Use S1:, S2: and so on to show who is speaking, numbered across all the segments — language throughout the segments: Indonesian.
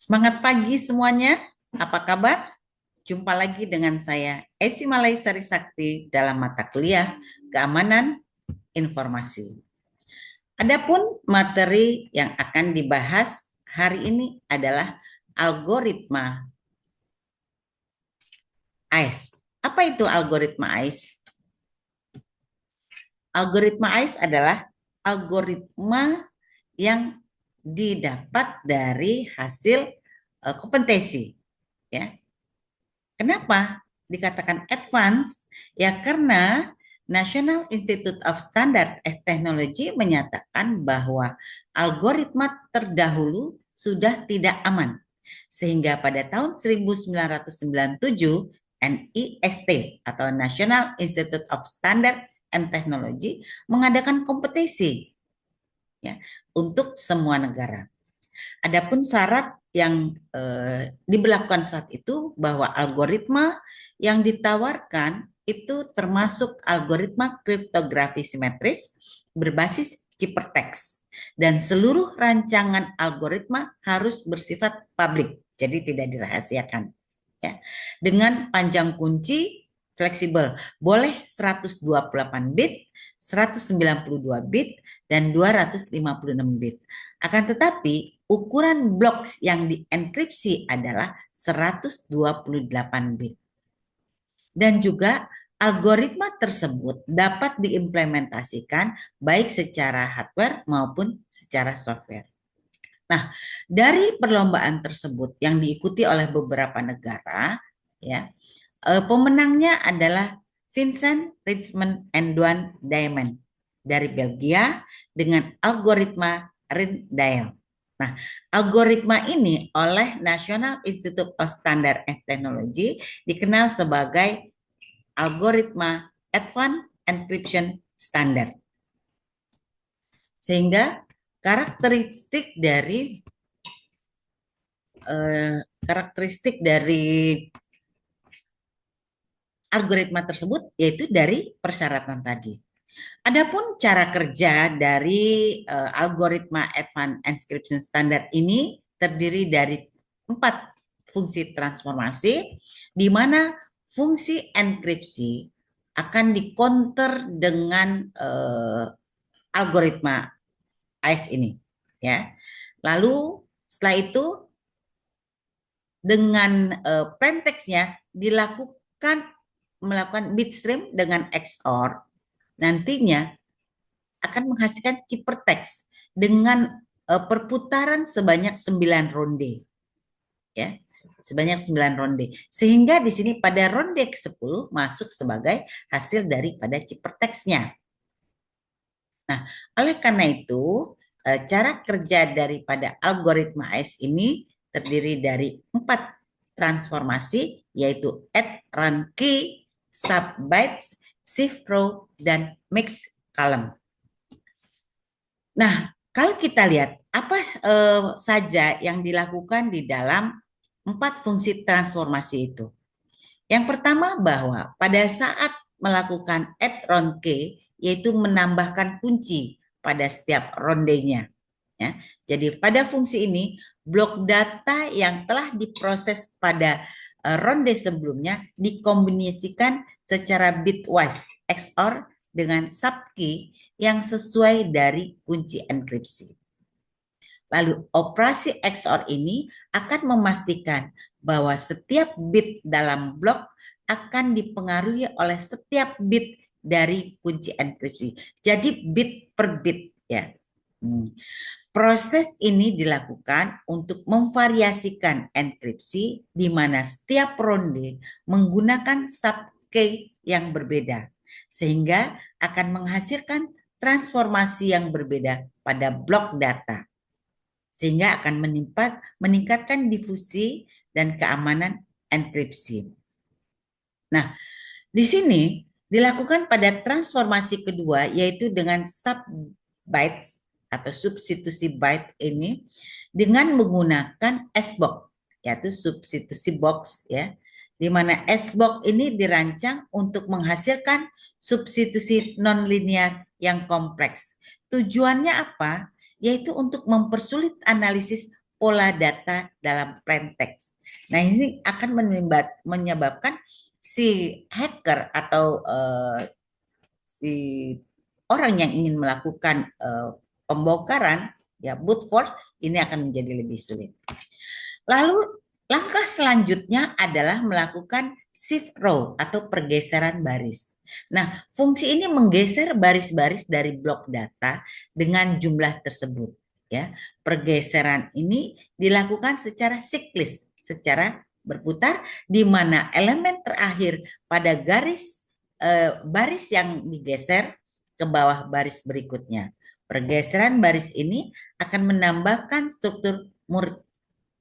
S1: Semangat pagi semuanya. Apa kabar? Jumpa lagi dengan saya, Esi Malaisari Sakti dalam mata kuliah Keamanan Informasi. Adapun materi yang akan dibahas hari ini adalah algoritma AIS. Apa itu algoritma AIS? Algoritma AIS adalah algoritma yang didapat dari hasil kompetensi, ya. Kenapa dikatakan advance? Ya karena National Institute of Standard and Technology menyatakan bahwa algoritma terdahulu sudah tidak aman. Sehingga pada tahun 1997 NIST atau National Institute of Standard and Technology mengadakan kompetisi, ya, untuk semua negara. Adapun syarat yang diberlakukan saat itu bahwa algoritma yang ditawarkan itu termasuk algoritma kriptografi simetris berbasis ciphertext dan seluruh rancangan algoritma harus bersifat publik, jadi tidak dirahasiakan. Ya. Dengan panjang kunci fleksibel, boleh 128 bit, 192 bit, dan 256 bit. Akan tetapi, ukuran blok yang dienkripsi adalah 128 bit. Dan juga algoritma tersebut dapat diimplementasikan baik secara hardware maupun secara software. Nah, dari perlombaan tersebut yang diikuti oleh beberapa negara, ya, pemenangnya adalah Vincent Richmond and Duane Diamond dari Belgia dengan algoritma Rijndael. Nah, algoritma ini oleh National Institute of Standard and Technology dikenal sebagai algoritma Advanced Encryption Standard. Sehingga karakteristik dari algoritma tersebut yaitu dari persyaratan tadi. Adapun cara kerja dari algoritma Advanced Encryption Standard ini terdiri dari 4 fungsi transformasi, di mana fungsi enkripsi akan dikonter dengan algoritma AIS ini, ya. Lalu setelah itu dengan plain text-nya melakukan bitstream dengan XOR, nantinya akan menghasilkan ciphertext dengan perputaran sebanyak 9 ronde, ya, sebanyak 9 ronde, sehingga di sini pada ronde ke-10 masuk sebagai hasil daripada ciphertext-nya. Nah, oleh karena itu cara kerja daripada algoritma AIS ini terdiri dari 4 transformasi, yaitu add, run, key, sub bytes, shift row, dan mix column. Nah, kalau kita lihat apa saja yang dilakukan di dalam 4 fungsi transformasi itu. Yang pertama bahwa pada saat melakukan add round key, yaitu menambahkan kunci pada setiap rondenya. Ya. Jadi pada fungsi ini, blok data yang telah diproses pada ronde sebelumnya dikombinasikan secara bitwise XOR dengan subkey yang sesuai dari kunci enkripsi. Lalu operasi XOR ini akan memastikan bahwa setiap bit dalam blok akan dipengaruhi oleh setiap bit dari kunci enkripsi. Jadi bit per bit, ya. Proses ini dilakukan untuk memvariasikan enkripsi di mana setiap ronde menggunakan subkey yang berbeda, sehingga akan menghasilkan transformasi yang berbeda pada blok data, sehingga akan meningkatkan difusi dan keamanan enkripsi. Nah, di sini dilakukan pada transformasi kedua, yaitu dengan sub bytes atau substitusi byte ini dengan menggunakan SBOX, yaitu substitusi box, ya, di mana SBOX ini dirancang untuk menghasilkan substitusi nonlinear yang kompleks. Tujuannya apa? Yaitu untuk mempersulit analisis pola data dalam plain text. Nah, ini akan menyebabkan si hacker atau si orang yang ingin melakukan pembongkaran, ya brute force, ini akan menjadi lebih sulit. Lalu langkah selanjutnya adalah melakukan shift row atau pergeseran baris. Nah, fungsi ini menggeser baris-baris dari blok data dengan jumlah tersebut. Ya, pergeseran ini dilakukan secara siklis, secara berputar, di mana elemen terakhir pada garis baris yang digeser ke bawah baris berikutnya. Pergeseran baris ini akan menambahkan struktur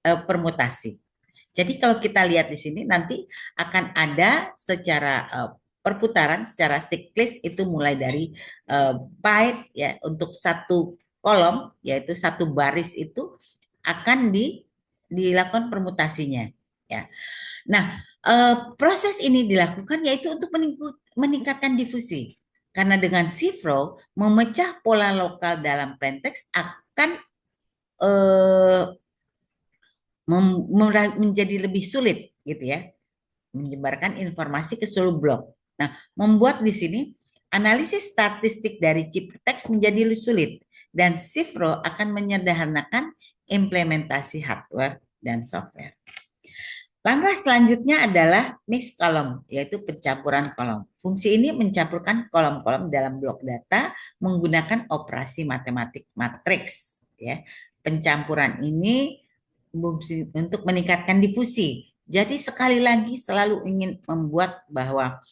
S1: permutasi. Jadi kalau kita lihat di sini nanti akan ada secara perputaran secara siklis itu mulai dari byte ya untuk satu kolom yaitu satu baris itu akan dilakukan permutasinya ya. Nah, proses ini dilakukan yaitu untuk meningkatkan difusi. Karena dengan shift row memecah pola lokal dalam plain text akan eh, menjadi lebih sulit gitu ya, menyebarkan informasi ke seluruh blok. Nah, membuat di sini analisis statistik dari ciptex menjadi sulit dan shift row akan menyederhanakan implementasi hardware dan software. Langkah selanjutnya adalah mix kolom, yaitu pencampuran kolom. Fungsi ini mencampurkan kolom-kolom dalam blok data menggunakan operasi matematik matriks. Ya. Pencampuran ini untuk meningkatkan difusi. Jadi sekali lagi selalu ingin membuat bahwa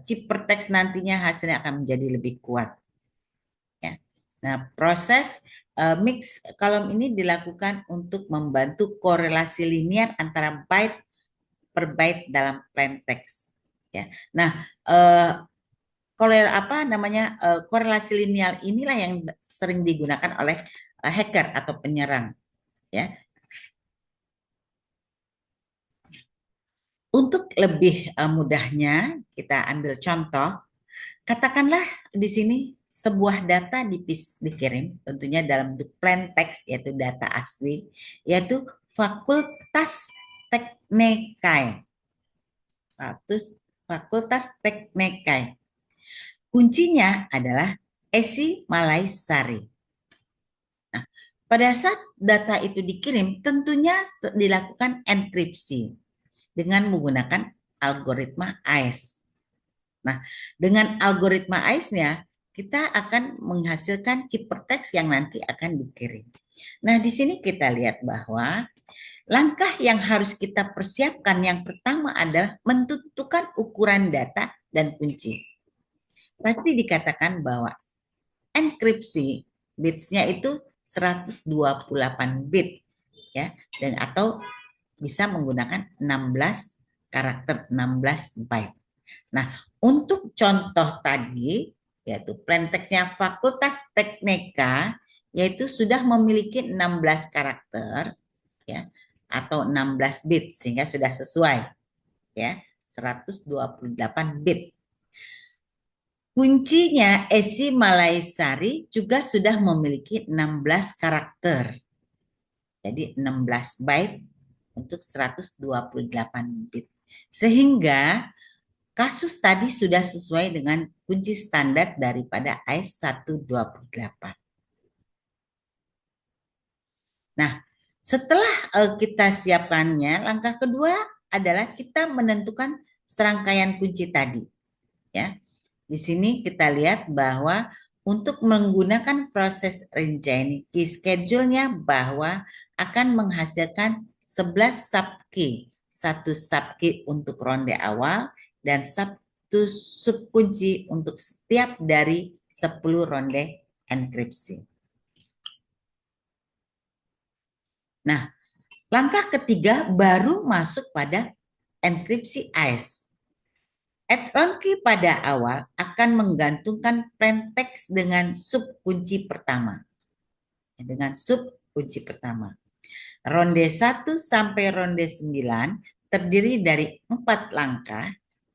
S1: ciptex nantinya hasilnya akan menjadi lebih kuat. Ya. Nah, proses mix kolom ini dilakukan untuk membantu korelasi linear antara byte per byte dalam plain text. Ya. Nah, korelasi linear inilah yang sering digunakan oleh hacker atau penyerang. Ya. Untuk lebih mudahnya, kita ambil contoh. Katakanlah di sini sebuah data dikirim, tentunya dalam bentuk plain text, yaitu data asli, yaitu Fakultas Teknikai. Fakultas Teknikai. Kuncinya adalah Esi Malaisari. Nah, pada saat data itu dikirim, tentunya dilakukan enkripsi dengan menggunakan algoritma AES. Nah, dengan algoritma AES-nya, kita akan menghasilkan ciptex yang nanti akan dikirim. Nah, di sini kita lihat bahwa langkah yang harus kita persiapkan yang pertama adalah menentukan ukuran data dan kunci. Tadi dikatakan bahwa enkripsi bitsnya itu 128 bit ya, dan atau bisa menggunakan 16 karakter 16 byte. Nah, untuk contoh tadi yaitu plain text-nya Fakultas Teknika yaitu sudah memiliki 16 karakter ya atau 16 bit sehingga sudah sesuai ya 128 bit. Kuncinya Esi Malaisari juga sudah memiliki 16 karakter. Jadi 16 byte untuk 128 bit. Sehingga kasus tadi sudah sesuai dengan kunci standar daripada AES 128. Nah, setelah kita siapkannya, langkah kedua adalah kita menentukan serangkaian kunci tadi. Ya. Di sini kita lihat bahwa untuk menggunakan proses Reggiani key schedule-nya bahwa akan menghasilkan 11 subkey, satu subkey untuk ronde awal dan satu subkunci untuk setiap dari 10 ronde enkripsi. Nah, langkah ketiga baru masuk pada enkripsi AES. Add-on key pada awal akan menggantungkan plain text dengan subkunci pertama. Dengan subkunci pertama. Ronde 1 sampai ronde 9 terdiri dari 4 langkah,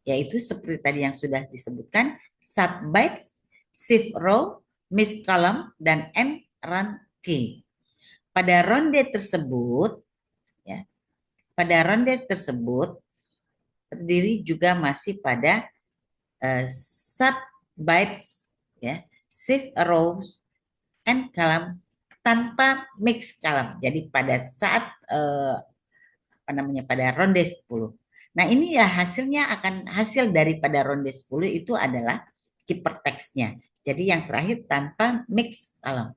S1: yaitu seperti tadi yang sudah disebutkan, subbyte, shift row, miss column, dan end run key. pada ronde tersebut, ya, pada ronde tersebut terdiri juga masih pada sub bytes, ya, shift rows and column tanpa mix column. Jadi pada saat pada ronde 10. Nah, ini ya hasil daripada ronde 10 itu adalah ciphertextnya. Jadi yang terakhir tanpa mix column.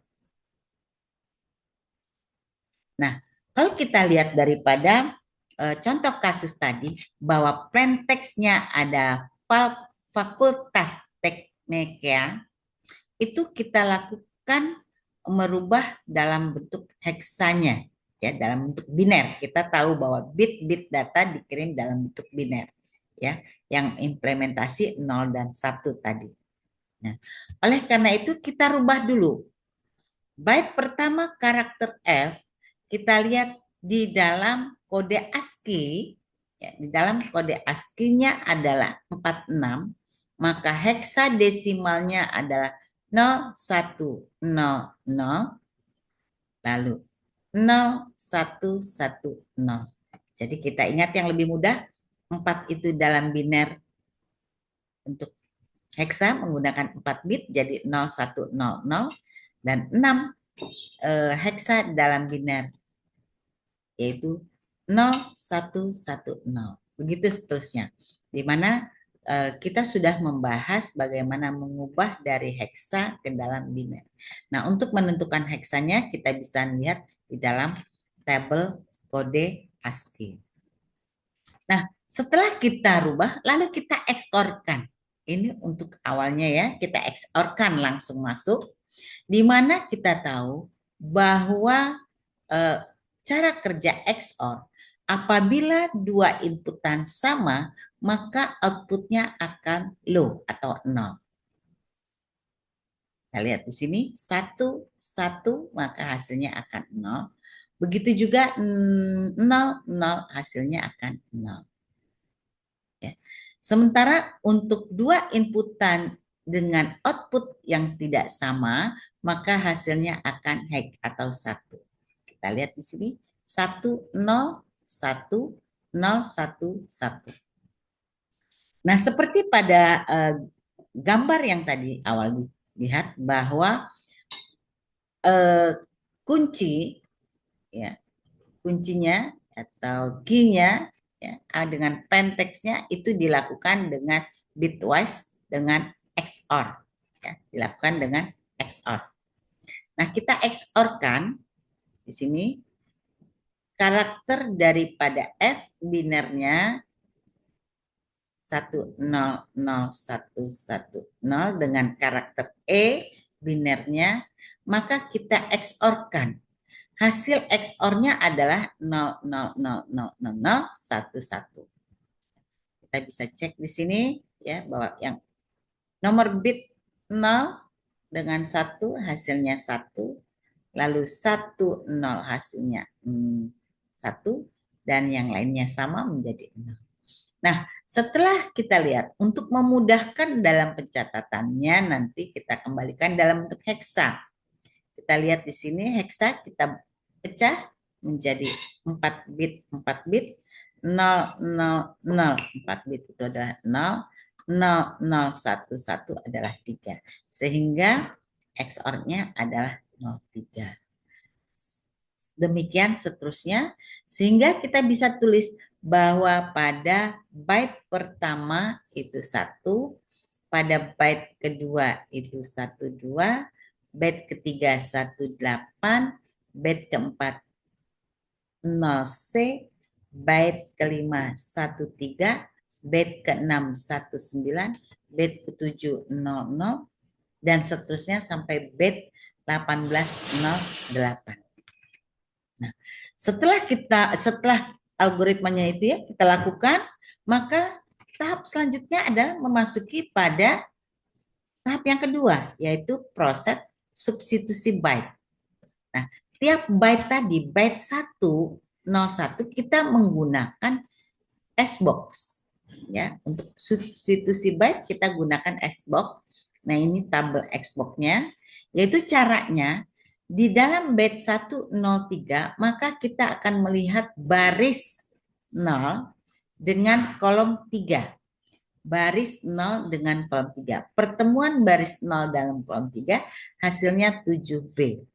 S1: Nah, kalau kita lihat daripada contoh kasus tadi bahwa plain text-nya ada fakultas teknika, itu kita lakukan merubah dalam bentuk heksanya, ya, dalam bentuk biner. Kita tahu bahwa bit-bit data dikirim dalam bentuk biner, ya, yang implementasi 0 dan 1 tadi. Nah, oleh karena itu kita rubah dulu. Byte pertama karakter F, kita lihat di dalam kode ASCII, ya, di dalam kode ASCII-nya adalah 46, maka heksadesimalnya adalah 0100, lalu 0110. Jadi kita ingat yang lebih mudah, 4 itu dalam biner untuk heksa menggunakan 4 bit, jadi 0100, dan 6 heksa dalam biner, yaitu 0110. Begitu seterusnya. Di mana kita sudah membahas bagaimana mengubah dari heksa ke dalam biner. Nah, untuk menentukan heksanya kita bisa lihat di dalam tabel kode ASCII. Nah, setelah kita rubah, lalu kita eksporkan. Ini untuk awalnya ya, kita eksporkan langsung masuk, di mana kita tahu bahwa cara kerja XOR, apabila dua inputan sama, maka outputnya akan low atau 0. Kita lihat di sini, 1, 1, maka hasilnya akan 0. Begitu juga 0, 0, hasilnya akan 0. Ya. Sementara untuk dua inputan dengan output yang tidak sama, maka hasilnya akan hack atau 1. Kita lihat di sini 1 0 1 0 1 1. Nah, seperti pada gambar yang tadi awal dilihat bahwa kunci, ya, kuncinya atau key-nya, ya, dengan plain text-nya itu dilakukan dengan bitwise dengan XOR, ya, dilakukan dengan XOR. Nah, kita XOR-kan di sini karakter daripada F binernya 100110 dengan karakter E binernya, maka kita XOR-kan. Hasil XOR-nya adalah 00000011. Kita bisa cek di sini ya bahwa yang nomor bit 0 dengan 1 hasilnya 1, lalu 10 hasilnya 1, dan yang lainnya sama menjadi 0. Nah, setelah kita lihat untuk memudahkan dalam pencatatannya, nanti kita kembalikan dalam bentuk heksa. Kita lihat di sini heksa kita pecah menjadi 4 bit 4 bit, 0 0 0 4 bit itu adalah 0, 0 0 1 1 adalah 3, sehingga XOR-nya adalah 03. Demikian seterusnya, sehingga kita bisa tulis bahwa pada byte pertama itu 1, pada byte kedua itu 12, byte ketiga 18, byte keempat 0C, byte kelima 13, byte keenam 19, byte ketujuh 00, dan seterusnya sampai byte 1808. Nah, setelah algoritmanya itu ya kita lakukan, maka tahap selanjutnya adalah memasuki pada tahap yang kedua, yaitu proses substitusi byte. Nah, tiap byte tadi, byte 101 kita menggunakan S-box. Ya, untuk substitusi byte kita gunakan S-box. Nah, ini tabel S-box-nya, yaitu caranya Di dalam batch 103, maka kita akan melihat baris 0 dengan kolom 3. Baris 0 dengan kolom 3. Pertemuan baris 0 dalam kolom 3 hasilnya 7B.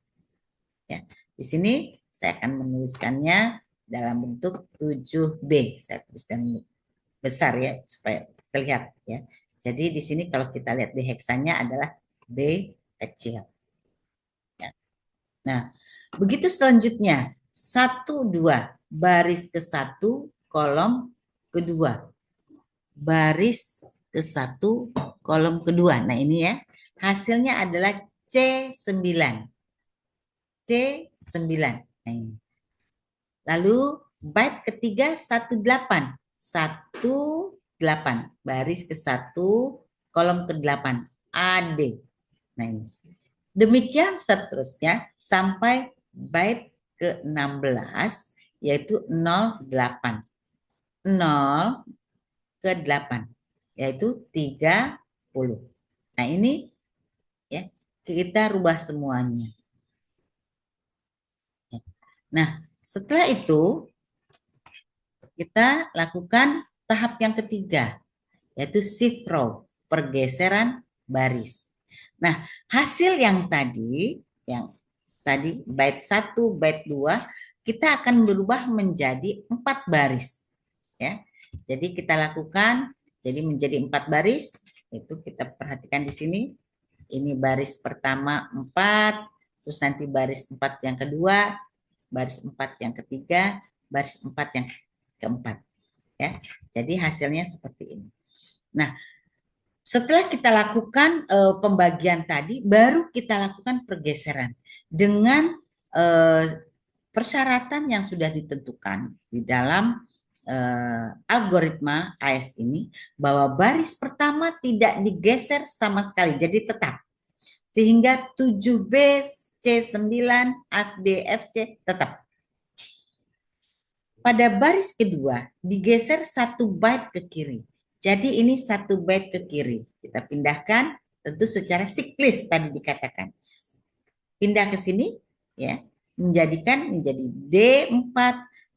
S1: Ya. Di sini saya akan menuliskannya dalam bentuk 7B. Saya tuliskan besar ya supaya terlihat ya. Jadi di sini kalau kita lihat di heksanya adalah B kecil. Ya. Nah, begitu selanjutnya 1, 2 baris ke 1 kolom kedua. Baris ke 1 kolom kedua. Nah, ini ya. Hasilnya adalah C9. C9. Nah, ini. Lalu bait ketiga 18. 18 baris ke 1 kolom ke-8 AD. Nah, ini. Demikian seterusnya sampai bait ke-16 yaitu 08. 0 ke 8 yaitu 30. Nah, ini ya kita rubah semuanya. Nah, setelah itu kita lakukan tahap yang ketiga yaitu shift row, pergeseran baris. Nah, hasil yang tadi bait 1, bait 2 kita akan berubah menjadi 4 baris ya. Jadi kita lakukan jadi menjadi 4 baris, itu kita perhatikan di sini. Ini baris pertama 4, terus nanti baris 4 yang kedua, baris 4 yang ketiga, baris 4 yang keempat ya. Jadi hasilnya seperti ini. Nah, setelah kita lakukan pembagian tadi, baru kita lakukan pergeseran dengan persyaratan yang sudah ditentukan di dalam algoritma AS ini, bahwa baris pertama tidak digeser sama sekali, jadi tetap. Sehingga 7B, C9, FD, FC tetap. Pada baris kedua, digeser 1 byte ke kiri. Jadi ini 1 byte ke kiri. Kita pindahkan, tentu secara siklis tadi dikatakan. Pindah ke sini, ya, menjadi D4,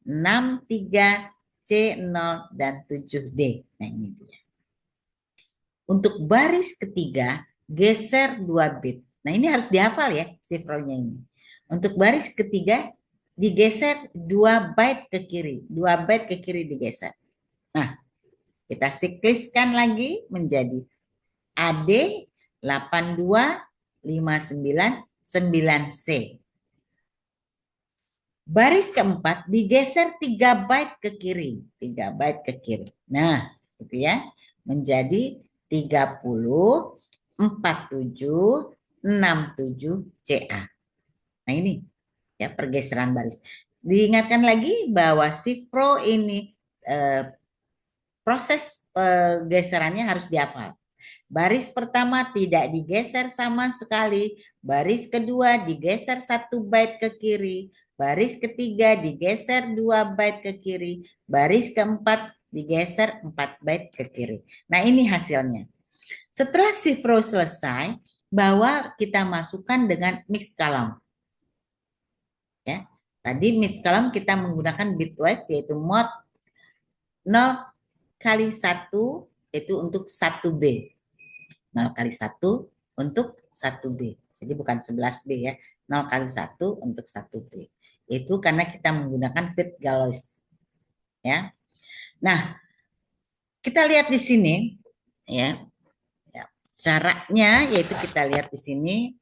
S1: 63, C0, dan 7D. Nah, ini dia. Untuk baris ketiga, geser 2 bit. Nah, ini harus dihafal ya, sifronya ini. Untuk baris ketiga, digeser 2 byte ke kiri. 2 byte ke kiri digeser. Nah, kita sikliskan lagi menjadi AD 8259 Baris keempat digeser 3 byte ke kiri. 3 byte ke kiri. Nah, itu ya. Menjadi 304767 CA. Nah, ini ya pergeseran baris. Diingatkan lagi bahwa sifro ini proses pergeserannya harus dihafal. Baris pertama tidak digeser sama sekali. Baris kedua digeser 1 byte ke kiri. Baris ketiga digeser 2 byte ke kiri. Baris keempat digeser 4 byte ke kiri. Nah, ini hasilnya. Setelah shift row selesai, bahwa kita masukkan dengan mixed column. Ya. Tadi mixed column kita menggunakan bitwise yaitu mod 0 kali 1 itu untuk 1B. 0 kali 1 untuk 1B. Jadi bukan 11B ya. 0 kali 1 untuk 1B. Itu karena kita menggunakan bit Galois. Ya. Nah, kita lihat di sini ya. Caranya yaitu kita lihat di sini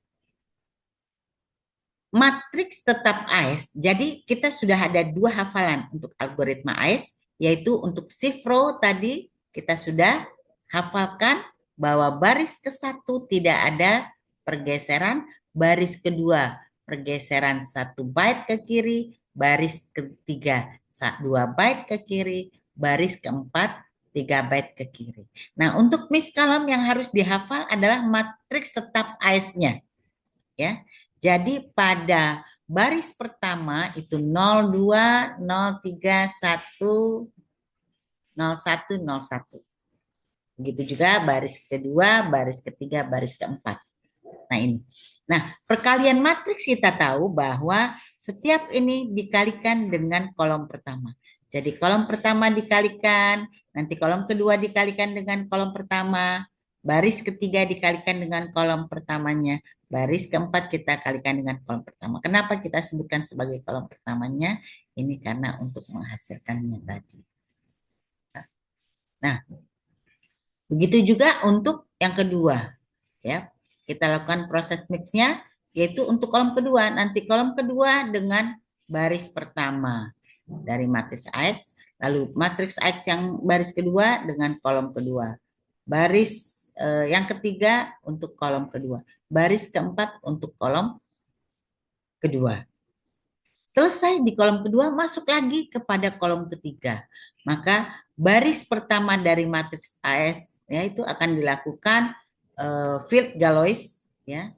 S1: matriks tetap AES. Jadi kita sudah ada 2 hafalan untuk algoritma AES, yaitu untuk shift row tadi kita sudah hafalkan bahwa baris ke-1 tidak ada pergeseran, baris kedua pergeseran 1 byte ke kiri, baris ketiga 2 byte ke kiri, baris keempat 3 byte ke kiri. Nah, untuk mixed column yang harus dihafal adalah matriks tetap AES-nya. Ya. Jadi pada baris pertama itu 02, 03, 1, 01, 01. Begitu juga baris kedua, baris ketiga, baris keempat. Nah, ini. Nah, perkalian matriks kita tahu bahwa setiap ini dikalikan dengan kolom pertama. Jadi kolom pertama dikalikan, nanti kolom kedua dikalikan dengan kolom pertama, baris ketiga dikalikan dengan kolom pertamanya, baris keempat kita kalikan dengan kolom pertama. Kenapa kita sebutkan sebagai kolom pertamanya? Ini karena untuk menghasilkannya tadi. Nah, begitu juga untuk yang kedua, ya. Kita lakukan proses mixnya, yaitu untuk kolom kedua. Nanti kolom kedua dengan baris pertama dari matriks AX, lalu matriks AX yang baris kedua dengan kolom kedua. Baris yang ketiga untuk kolom kedua. Baris keempat untuk kolom kedua. Selesai di kolom kedua, masuk lagi kepada kolom ketiga. Maka baris pertama dari matriks AS ya itu akan dilakukan field Galois ya.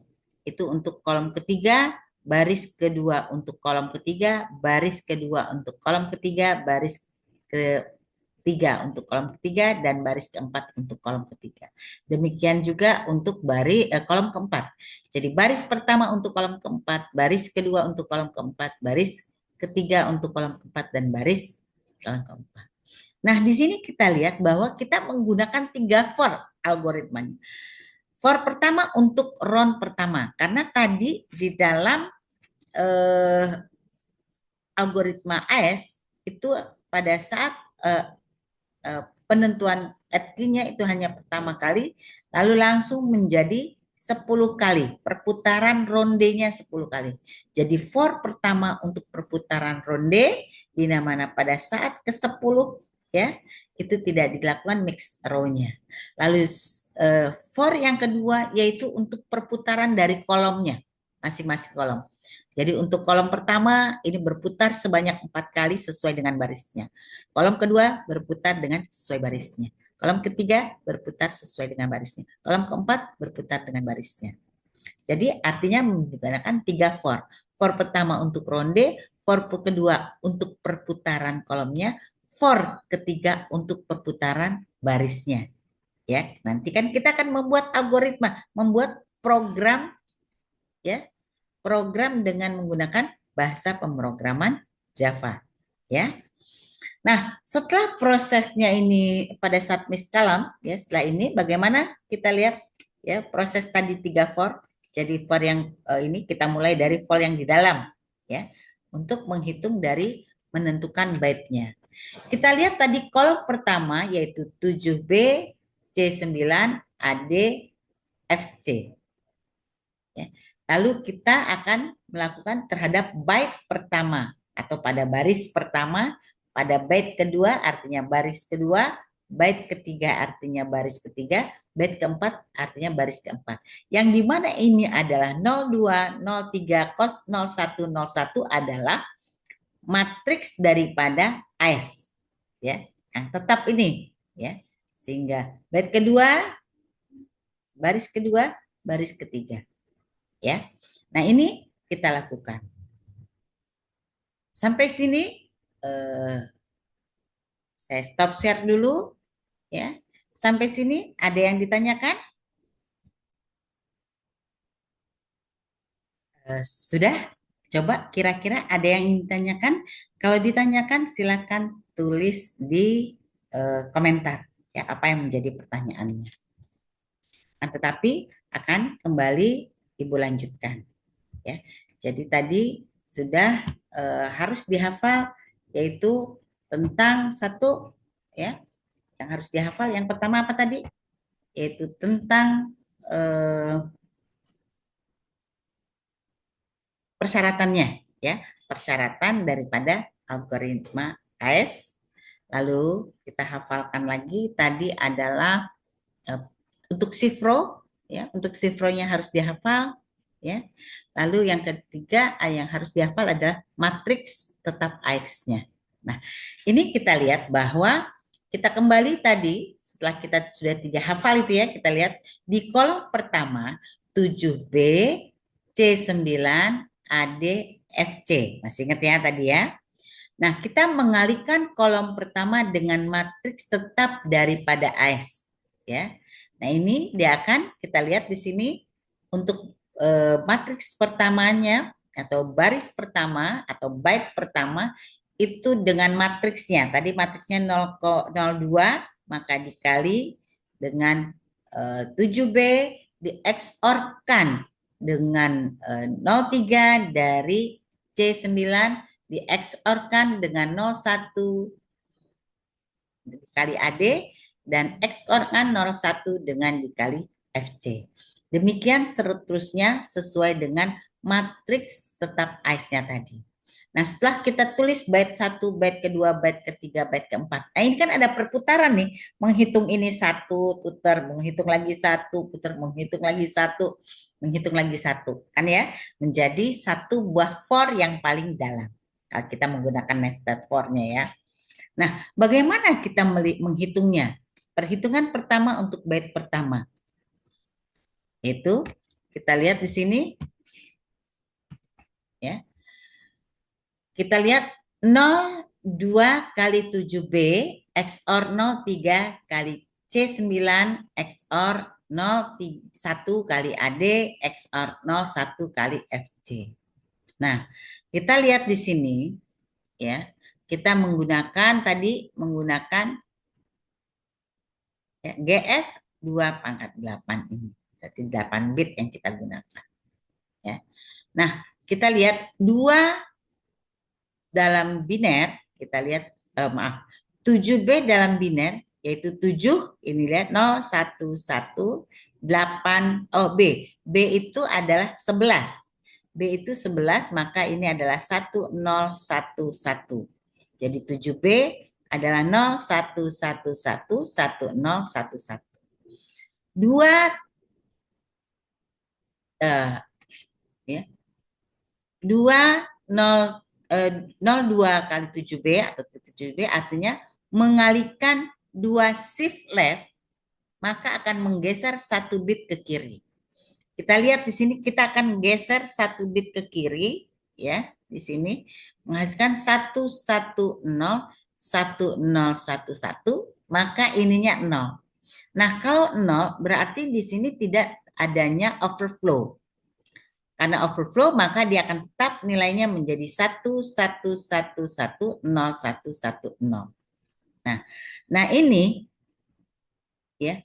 S1: Itu untuk kolom ketiga, baris kedua untuk kolom ketiga, baris kedua untuk kolom ketiga, baris ketiga untuk kolom ketiga dan baris keempat untuk kolom ketiga. Demikian juga untuk kolom keempat. Jadi baris pertama untuk kolom keempat, baris kedua untuk kolom keempat, baris ketiga untuk kolom keempat dan baris kolom keempat. Nah, di sini kita lihat bahwa kita menggunakan 3 for algoritmanya. For pertama untuk round pertama, karena tadi di dalam algoritma AES itu pada saat penentuan ETK-nya itu hanya pertama kali, lalu langsung menjadi 10 kali, perputaran rondenya 10 kali. Jadi for pertama untuk perputaran ronde, di mana pada saat ke-10 ya, itu tidak dilakukan mix row-nya. Lalu for yang kedua yaitu untuk perputaran dari kolomnya, masing-masing kolom. Jadi untuk kolom pertama ini berputar sebanyak 4 kali sesuai dengan barisnya. Kolom kedua berputar dengan sesuai barisnya. Kolom ketiga berputar sesuai dengan barisnya. Kolom keempat berputar dengan barisnya. Jadi artinya menggunakan 3 for. For pertama untuk ronde, for kedua untuk perputaran kolomnya, for ketiga untuk perputaran barisnya. Ya, nanti kan kita akan membuat algoritma, membuat program ya, program dengan menggunakan bahasa pemrograman Java, ya. Nah, setelah prosesnya ini pada saat miskalam, ya setelah ini bagaimana kita lihat ya proses tadi 3 for. Jadi for yang ini kita mulai dari for yang di dalam, ya, untuk menghitung dari menentukan byte-nya. Kita lihat tadi kolom pertama yaitu 7B, C9, AD, FC. Ya. Lalu kita akan melakukan terhadap byte pertama atau pada baris pertama, pada byte kedua artinya baris kedua, byte ketiga artinya baris ketiga, byte keempat artinya baris keempat. Yang dimana ini adalah 02, 03, cos 01, 01 adalah matriks daripada AS. Ya, yang tetap ini. Ya, sehingga byte kedua, baris ketiga. Ya. Nah, ini kita lakukan. Sampai sini saya stop share dulu ya. Sampai sini ada yang ditanyakan? Sudah? Coba kira-kira ada yang ditanyakan? Kalau ditanyakan silakan tulis di komentar ya apa yang menjadi pertanyaannya. Nah, tetapi akan kembali Ibu lanjutkan ya. Jadi tadi sudah harus dihafal yaitu tentang satu ya yang harus dihafal yang pertama apa tadi yaitu tentang persyaratannya ya persyaratan daripada algoritma AES. Lalu kita hafalkan lagi tadi adalah untuk sifro ya untuk sifronya harus dihafal ya. Lalu yang ketiga yang harus dihafal adalah matriks tetap AX-nya. Nah, ini kita lihat bahwa kita kembali tadi setelah kita sudah 3 hafal itu ya, kita lihat di kolom pertama 7B, C9, AD, FC. Masih ingat ya tadi ya? Nah, kita mengalihkan kolom pertama dengan matriks tetap daripada AS ya. Nah, ini dia akan kita lihat di sini untuk matriks pertamanya atau baris pertama atau byte pertama itu dengan matriksnya. Tadi matriksnya 0,02 maka dikali dengan 7B di XOR-kan dengan 03 dari C9 di XOR-kan dengan 01 dikali AD dan XOR-kan 01 dengan dikali FC. Demikian seterusnya sesuai dengan matriks tetap ICE-nya tadi. Nah, setelah kita tulis byte 1, byte kedua, byte ketiga, byte keempat. Nah, ini kan ada perputaran nih. Menghitung ini satu, putar, menghitung lagi satu, putar, menghitung lagi satu, menghitung lagi satu. Kan ya? Menjadi satu buah for yang paling dalam. Kalau kita menggunakan nested for-nya ya. Nah, bagaimana kita menghitungnya? Perhitungan pertama untuk bait pertama. Itu kita lihat di sini ya. Kita lihat 02 kali 7B XOR 03 kali C9 XOR 01 kali AD XOR 01 kali FC. Nah, kita lihat di sini ya. Kita menggunakan ya, GF 2/8 ini. Berarti 8 bit yang kita gunakan. Ya. Nah, kita lihat 2 dalam biner, kita lihat 7B dalam biner yaitu 7 ini lihat 0 1 1 8 B. B itu adalah 11. B itu 11 maka ini adalah 1011. Jadi 7B adalah 01111011. Dua ya. 02 kali 7B atau 7B artinya mengalihkan 2 shift left maka akan menggeser 1 bit ke kiri. Kita lihat di sini kita akan geser 1 bit ke kiri ya, di sini menghasilkan 110 1011 maka ininya 0. Nah, kalau 0 berarti di sini tidak adanya overflow. Karena overflow maka dia akan tetap nilainya menjadi 11110110. Nah ini ya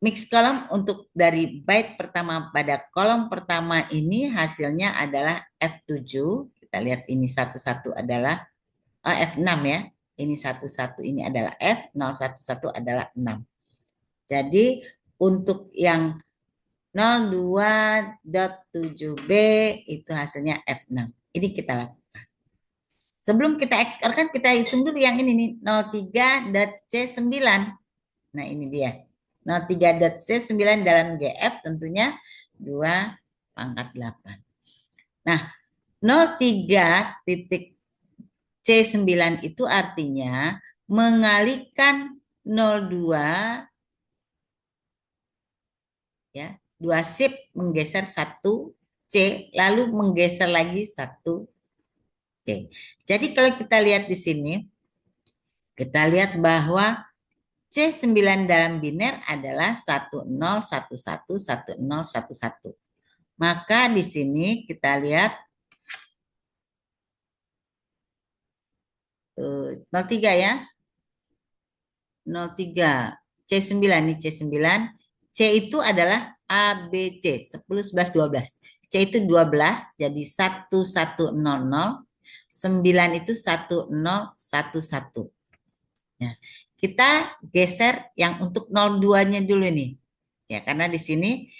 S1: mix kolom untuk dari byte pertama pada kolom pertama ini hasilnya adalah F7. Kita lihat ini satu-satu adalah F6 ya. Ini satu-satu ini adalah F, 011 adalah 6. Jadi untuk yang 02.7B itu hasilnya F6. Ini kita lakukan. Sebelum kita XOR kan kita hitung dulu yang ini nih 03.C9. Nah ini dia. 03.C9 dalam GF tentunya 2/8. Nah 03.C9 itu artinya mengalihkan 02 ya, 2 shift menggeser 1 C lalu menggeser lagi 1 C. Jadi kalau kita lihat di sini kita lihat bahwa C9 dalam biner adalah 10111011. Maka di sini kita lihat 03 ya. 03 C9 nih C9. C itu adalah A, B, C, 10, 11, 12. C itu 12, jadi 1100, 9 itu 1011. Ya. Kita geser yang untuk 02-nya dulu nih. Ya, karena di sini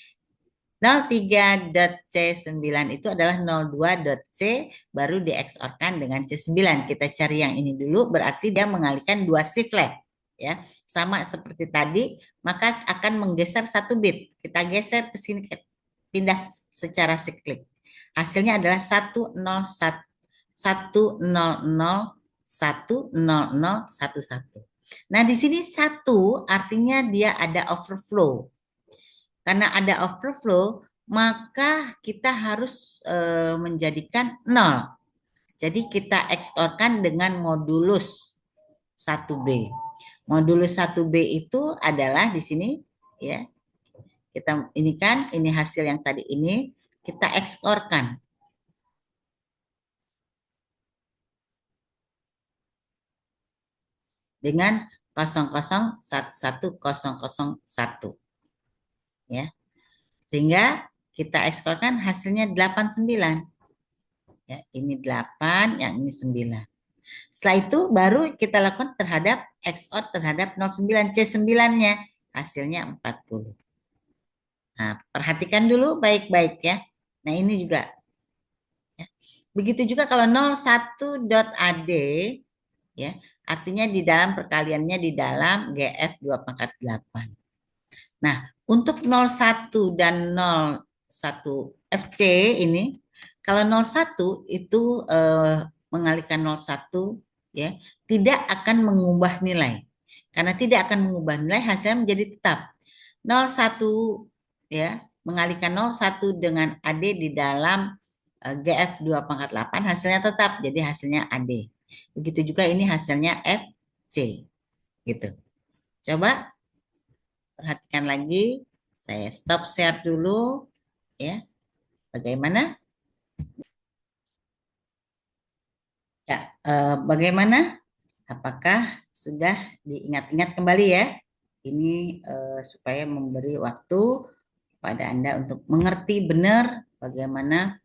S1: 03.C9 itu adalah 02.C baru di-XOR-kan dengan C9. Kita cari yang ini dulu, berarti dia mengalihkan 2 shift left. Ya, sama seperti tadi, maka akan menggeser 1 bit. Kita geser ke sini, pindah secara siklik. Hasilnya adalah 100 100 Nah, di sini 1 artinya dia ada overflow. Karena ada overflow, maka kita harus menjadikan 0. Jadi kita XOR-kan dengan modulus 1B. Modulus 1B itu adalah di sini ya. Kita ini kan ini hasil yang tadi ini kita eksporkan dengan 001101 ya. Sehingga kita ekskorkan hasilnya 89. Ya, ini 8, yang ini 9. Setelah itu baru kita lakukan terhadap XOR terhadap 09 C9-nya. Hasilnya 40. Nah, perhatikan dulu baik-baik ya. Nah, ini juga. Ya. Begitu juga kalau 01.AD, ya, artinya di dalam perkaliannya di dalam GF 2 pangkat 8. Nah, untuk 01 dan 01 FC ini, kalau 01 itu mengalihkan 01 ya, tidak akan mengubah nilai. Karena tidak akan mengubah nilai, hasilnya menjadi tetap. 01 ya, mengalihkan 01 dengan AD di dalam GF 2 pangkat 8 hasilnya tetap, jadi hasilnya AD. Begitu juga ini hasilnya FC gitu. Coba perhatikan lagi, saya stop share dulu ya. Bagaimana? Ya, bagaimana? Apakah sudah diingat-ingat kembali ya? Ini supaya memberi waktu pada Anda untuk mengerti benar bagaimana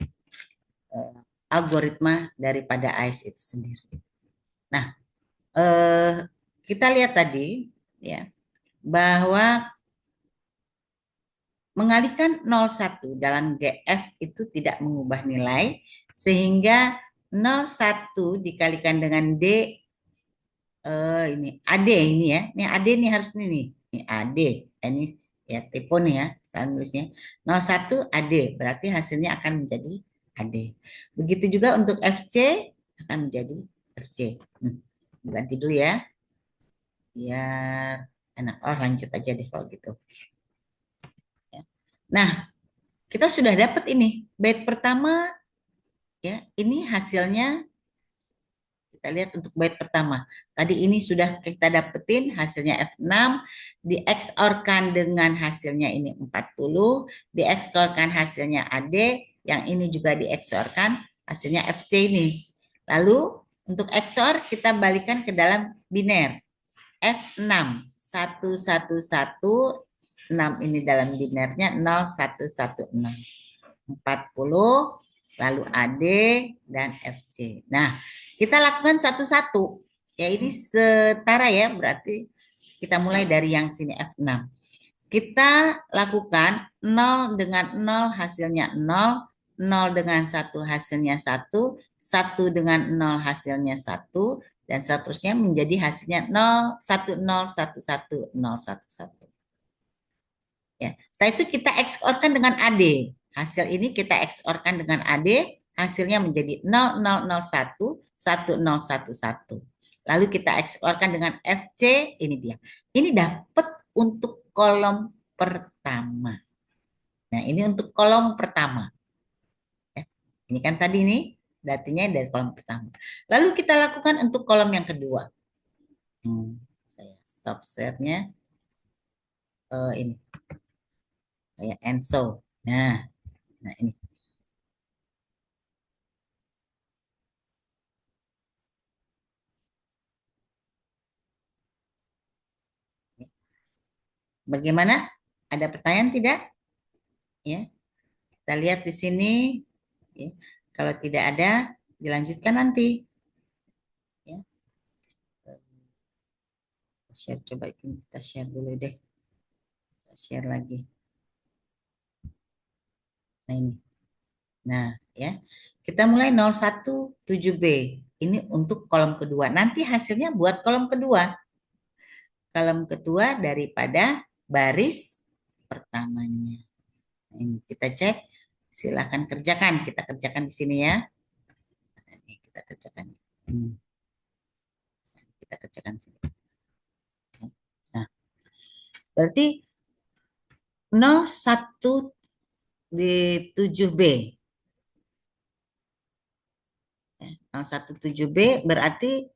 S1: eh, algoritma daripada AIS itu sendiri. Nah, eh, kita lihat tadi ya bahwa mengalihkan 01 dalam GF itu tidak mengubah nilai, sehingga 01 dikalikan dengan D, ini AD ini ya, ini AD ini harus ini AD, ini ya tipe nih ya, salah nulisnya 01 AD, berarti hasilnya akan menjadi AD. Begitu juga untuk FC akan menjadi FC. Ganti dulu ya, biar enak. Oh lanjut aja deh kalau gitu. Ya. Nah, kita sudah dapat ini bait pertama ya, ini hasilnya kita lihat untuk bait pertama. Tadi ini sudah kita dapetin hasilnya F6, dieksorkan dengan hasilnya ini 40, dieksorkan hasilnya AD, yang ini juga dieksorkan hasilnya FC ini. Lalu untuk XOR kita balikan ke dalam biner. F6 111 6 ini dalam binernya 0116 40 lalu AD dan FC. Nah, kita lakukan satu-satu. Ya ini setara ya, berarti kita mulai dari yang sini F6. Kita lakukan 0 dengan 0 hasilnya 0, 0 dengan 1 hasilnya 1, 1 dengan 0 hasilnya 1, dan seterusnya menjadi hasilnya 0, 1, 0, 1, 1, 0, 1, 1. Ya. Setelah itu kita XOR-kan dengan AD. Hasil ini kita XOR-kan dengan AD, hasilnya menjadi 0001, 1011. Lalu kita XOR-kan dengan FC, ini dia. Ini dapat untuk kolom pertama. Nah, ini untuk kolom pertama. Ya. Ini kan tadi ini datinya dari kolom pertama. Lalu kita lakukan untuk kolom yang kedua. Saya stop share-nya. Ini. Kayak and so. Nah ini. Bagaimana? Ada pertanyaan tidak? Ya, kita lihat di sini. Ya. Kalau tidak ada, dilanjutkan nanti. Ya. Share, coba kita share dulu deh. Kita share lagi. Nah ini. Nah ya, kita mulai 017B. Ini untuk kolom kedua. Nanti hasilnya buat kolom kedua. Kolom kedua daripada baris pertamanya. Nah, ini kita cek. Silakan kerjakan. Kita kerjakan di sini ya. Ini kita kerjakan. Kita kerjakan sini. Nah, berarti 01 di 7B. 017B berarti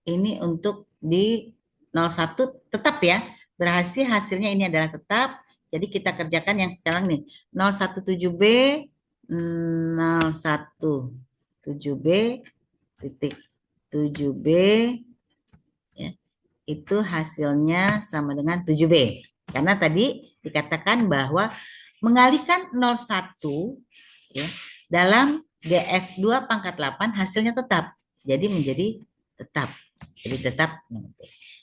S1: ini untuk di 01 tetap ya. Berhasil hasilnya ini adalah tetap. Jadi kita kerjakan yang sekarang nih. 017B 7B titik 7B ya, itu hasilnya sama dengan 7B. Karena tadi dikatakan bahwa mengalihkan 01 ya, dalam GF2 pangkat 8 hasilnya tetap. Jadi menjadi tetap. Jadi tetap.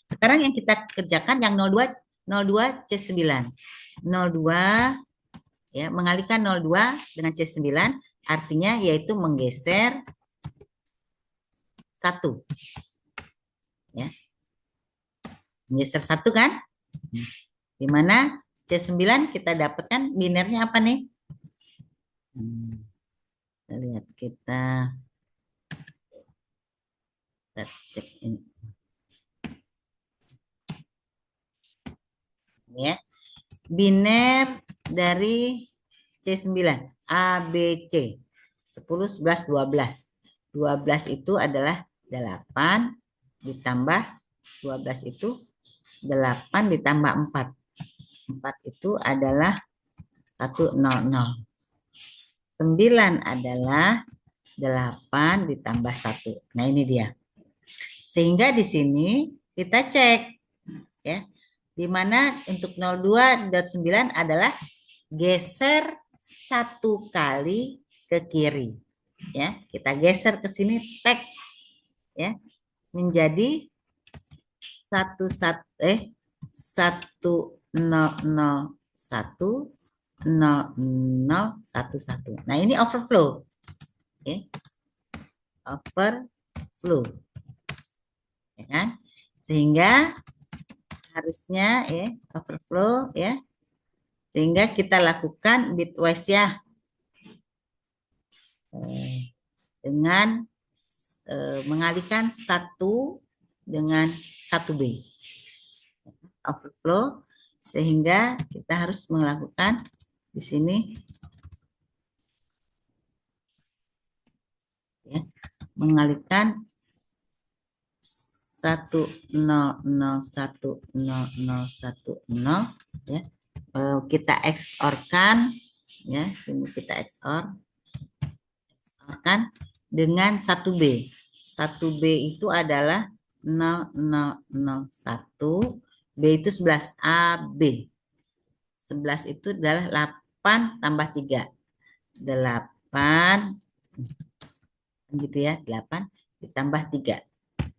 S1: Sekarang yang kita kerjakan yang 02 C9. 02 ya, mengalihkan 02 dengan C9 artinya yaitu menggeser 1 ya. Menggeser 1 kan? Di mana C9 kita dapatkan binernya apa nih? Kita lihat kita cek ini. Ya. Biner dari C9 A, B, C 10, 11, 12. 12 itu adalah 8 ditambah 12 itu 8 ditambah 4. 4 itu adalah 100. 9 adalah 8 ditambah 1. Nah, ini dia. Sehingga di sini kita cek ya. Di mana untuk 02.9 adalah geser 1 kali ke kiri. Ya, kita geser ke sini tek ya menjadi 1.0.0.1.0.0.1. Nah, ini overflow. Ya. Overflow. Ya kan? Sehingga harusnya ya overflow ya. Sehingga kita lakukan bitwise ya. Dengan mengalihkan 1 dengan 1B. Overflow sehingga kita harus melakukan di sini ya, mengalihkan 1.0.0.1.0.1.0 ya. Kita XOR-kan ya, ini kita XOR-kan dengan 1B. 1B itu adalah 0.0.0.1, B itu 11, AB. 11 itu adalah 8 tambah 3. 8 gitu ya, 8 ditambah 3.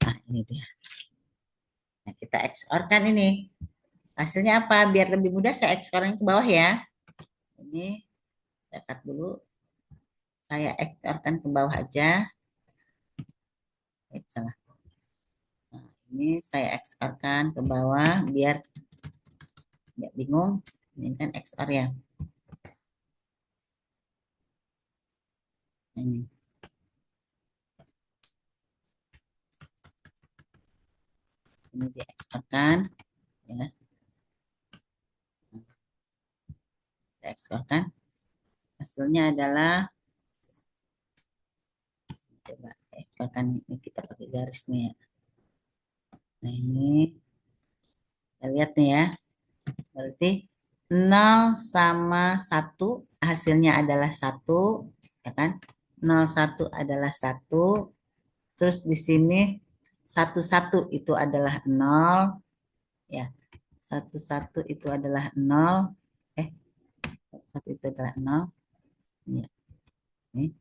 S1: Nah, ini dia. Nah, kita XOR-kan ini. Hasilnya apa? Biar lebih mudah saya XOR-nya ke bawah ya. Ini saya cut dulu. Saya XOR-kan ke bawah aja. Salah. Nah, ini saya XOR-kan ke bawah biar nggak bingung. Ini kan XOR ya. Ini. Ini di XOR-kan ya. Kita XOR-kan. Hasilnya adalah coba XOR-kan ini kita pakai garis nih ya. Nah, ini kita lihat nih ya. Berarti 0 sama 1 hasilnya adalah 1 ya kan? 01 adalah 1. Terus di sini 11 itu adalah 0 ya. 11 itu adalah 0. 1 itu adalah 0. Ya. Ini.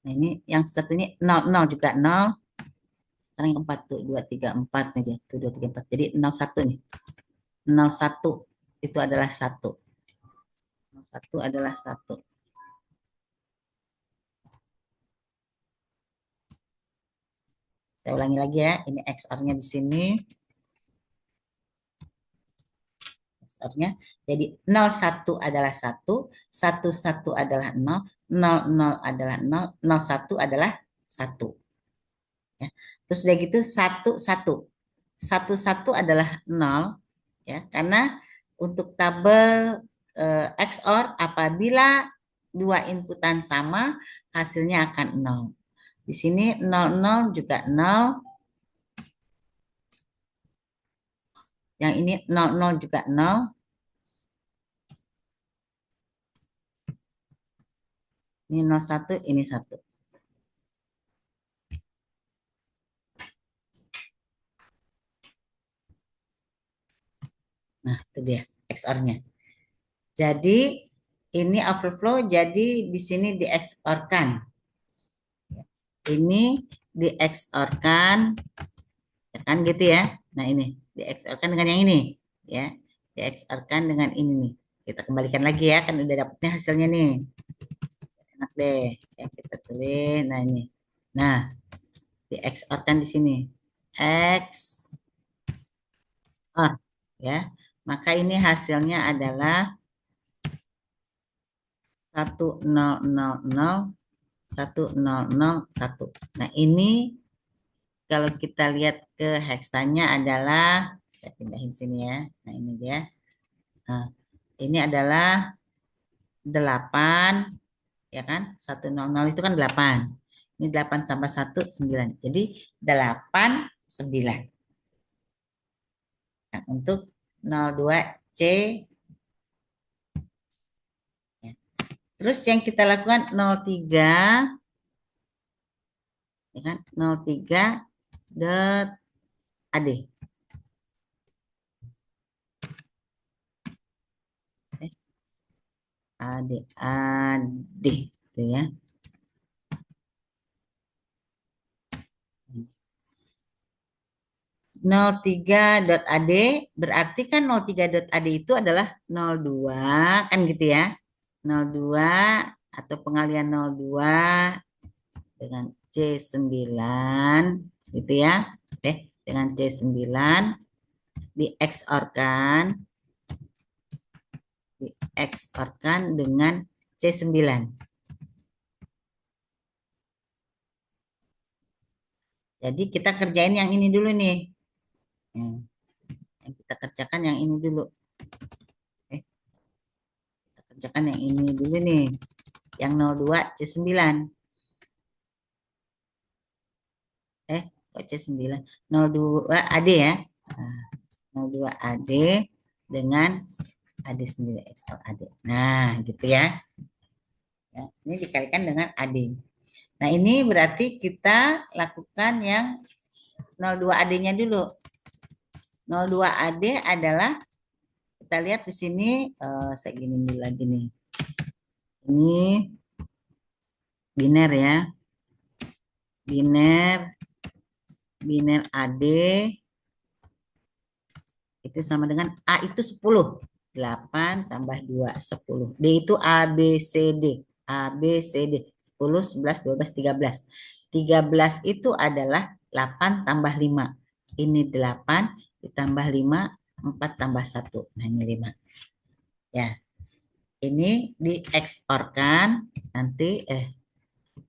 S1: Nah, ini yang satu ini 0 0 juga 0. Sekarang yang 4 tuh 2 3 4 nih dia. Tuh 2 3 4. Jadi 01 nih. 01 itu adalah 1. 01 adalah 1. Saya ulangi lagi ya. Ini XOR-nya di sini. XOR-nya. Jadi 01 adalah 1, 11 adalah 0, 00 adalah 0, 01 adalah 1. Ya. Terus udah gitu 1 1. 11 adalah 0 ya. Karena untuk tabel XOR apabila dua inputan sama hasilnya akan 0. Di sini 00 juga 0. Yang ini 00 juga 0. Ini 01, ini 1. Nah, itu dia XOR-nya. Jadi ini overflow, jadi di sini di XOR-kan. Ini di XOR-kan, ya kan gitu ya. Nah, ini di XOR-kan dengan yang ini, ya. Di XOR-kan dengan ini nih. Kita kembalikan lagi ya, kan udah dapetnya hasilnya nih. Enak deh. Ya, kita tulis. Nah, ini. Nah, di XOR-kan di sini. XOR, ya. Maka ini hasilnya adalah 1000 1001. Nah, ini kalau kita lihat ke heksanya adalah, saya pindahin sini ya. Nah, ini dia. Nah, ini adalah 8, ya kan? 100 itu kan 8. Ini 8 tambah 1, 9. Jadi 8, 9. Nah, untuk 02C, ya. Terus yang kita lakukan 03, ya kan? 03 dot AD. AD gitu ya. 03.ad berarti kan 03.ad itu adalah 02 kan gitu ya. 02 atau pengalian 02 dengan C9 gitu ya. Oke, dengan C9 di XOR-kan dengan C9. Jadi kita kerjain yang ini dulu nih. Yang kita kerjakan yang ini dulu. Kita kerjakan yang ini dulu nih. Yang 02 C9. Kok C9? 02 AD ya. Nah, 02 AD dengan AD sendiri XOR AD. Nah, gitu ya. Ya, ini dikalikan dengan AD. Nah, ini berarti kita lakukan yang 02 AD-nya dulu. 02 AD adalah, kita lihat di sini, saya gini dulu lagi nih. Ini biner ya. Biner AD itu sama dengan A itu 10. 8 tambah 2, 10. D itu A, B, C, D. A, B, C, D. 10, 11, 12, 13. 13 itu adalah 8 tambah 5. Ini 8 ditambah 5, 4 tambah 1. Nah, ini 5. Ya. Ini di XOR-kan nanti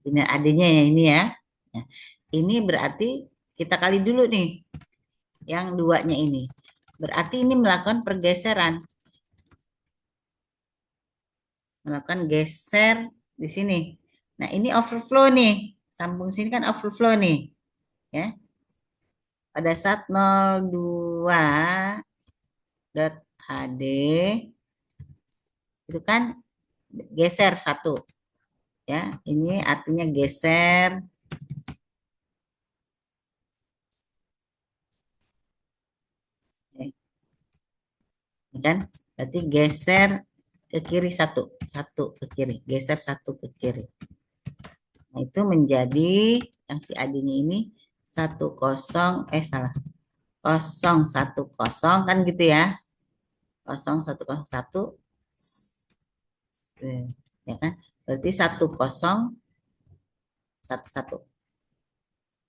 S1: ini adanya ya ini ya. Ya. Ini berarti kita kali dulu nih yang duanya ini. Berarti ini melakukan pergeseran. Melakukan geser di sini. Nah, ini overflow nih. Sambung sini kan overflow nih. Ya. Pada saat 02.AD itu kan geser 1. Ya, ini artinya geser. Ya kan? Berarti geser ke kiri 1. 1 ke kiri. Geser 1 ke kiri. Nah, itu menjadi yang si adinya ini 10, salah. 010 kan gitu ya. 0101, ya kan? Berarti 1011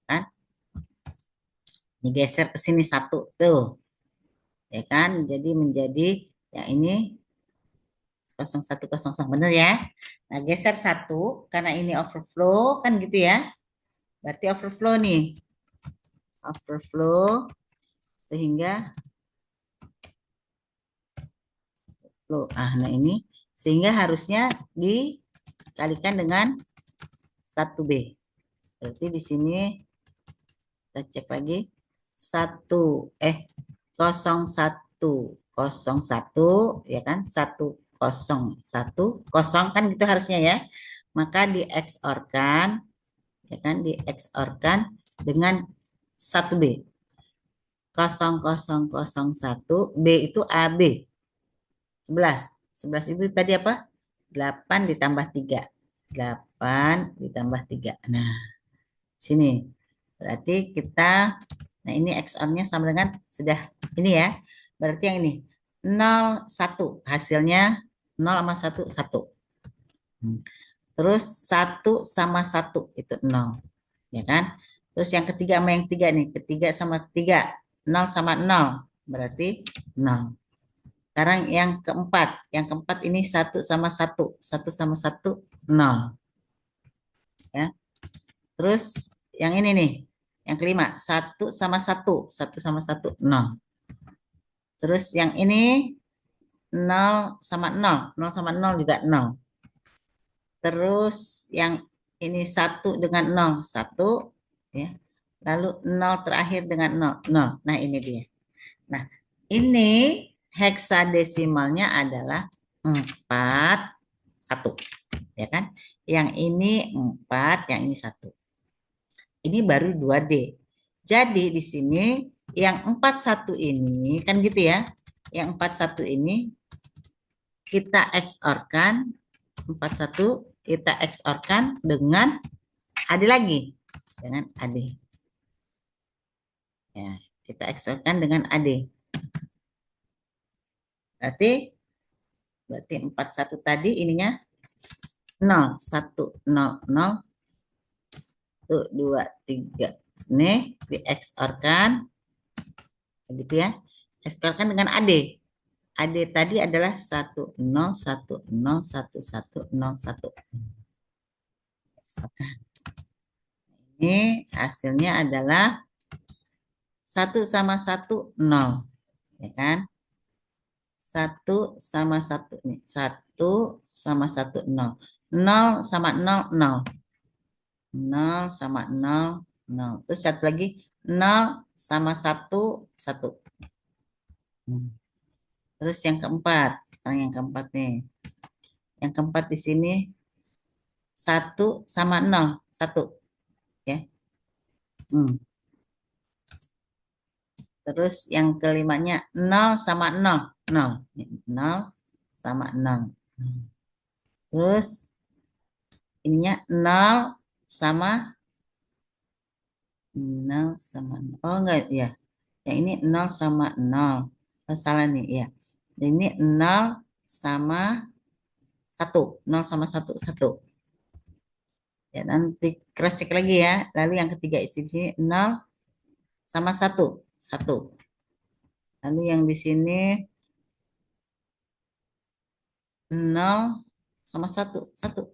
S1: kan? Ini geser ke sini 1 tuh. Ya kan? Jadi menjadi yang ini 0100 bener ya. Nah, geser 1 karena ini overflow kan gitu ya. Berarti overflow nih. Overflow sehingga flow. Nah ini sehingga harusnya dikalikan dengan 1B. Berarti di sini kita cek lagi 0101 ya kan 101 kosong kan gitu harusnya ya, maka di XOR-kan, ya kan, di XOR-kan dengan 1B. 0001, B itu AB. 11. 11 itu tadi apa? 8 ditambah 3. 8 ditambah 3. Nah, sini. Berarti kita, nah ini XOR-nya sama dengan, sudah ini ya. Berarti yang ini, 0, 1. Hasilnya 0 sama 1, 1. Terus 1 sama 1, itu 0. Ya kan? Terus yang ketiga sama yang tiga nih. Ketiga sama ketiga. 0 sama 0. Berarti 0. Sekarang yang keempat. Yang keempat ini 1 sama 1. 1 sama 1, 0. Ya. Terus yang ini nih. Yang kelima. 1 sama 1. 1 sama 1, 0. Terus yang ini 0 sama 0. 0 sama 0 juga 0. Terus yang ini 1 dengan 0. 1. Ya. Lalu 0 terakhir dengan 0. 0. Nah ini dia. Nah ini heksadesimalnya adalah 4, 1. Ya kan? Yang ini 4, yang ini 1. Ini baru 2D. Jadi di sini yang 41 ini kan gitu ya. Yang 41 ini kita XOR-kan, 41 kita XOR-kan dengan AD lagi. Dengan AD. Ya, kita XOR-kan dengan AD. Berarti 41 tadi ininya 0, 1, 0, 0, 1, 2, 3. Ini di XOR-kan. Begitu ya. XOR-kan dengan AD. AD tadi adalah 1, 0, 1, 0, 1, 1, 0, 1. Ini hasilnya adalah 1 sama 1, 0. Ya kan? 1 sama 1. Nih. 1 sama 1, 0. 0 sama 0, 0. 0 sama 0, 0. Terus satu lagi. 0 sama 1, 1. Terus yang keempat. Sekarang yang keempat nih. Yang keempat di sini 1 sama 0, 1. Ya. Terus yang kelimanya 0 sama 0, 0. 0 sama 0. Terus ininya 0 sama 0 sama 0. Oh enggak ya. Yang ini 0 sama 0. Oh, salah nih ya. Ini 0 sama 1. 0 sama 1, 1. Ya, nanti cross check lagi ya. Lalu yang ketiga isi di sini 0 sama 1, 1. Lalu yang di sini 0 sama 1, 1.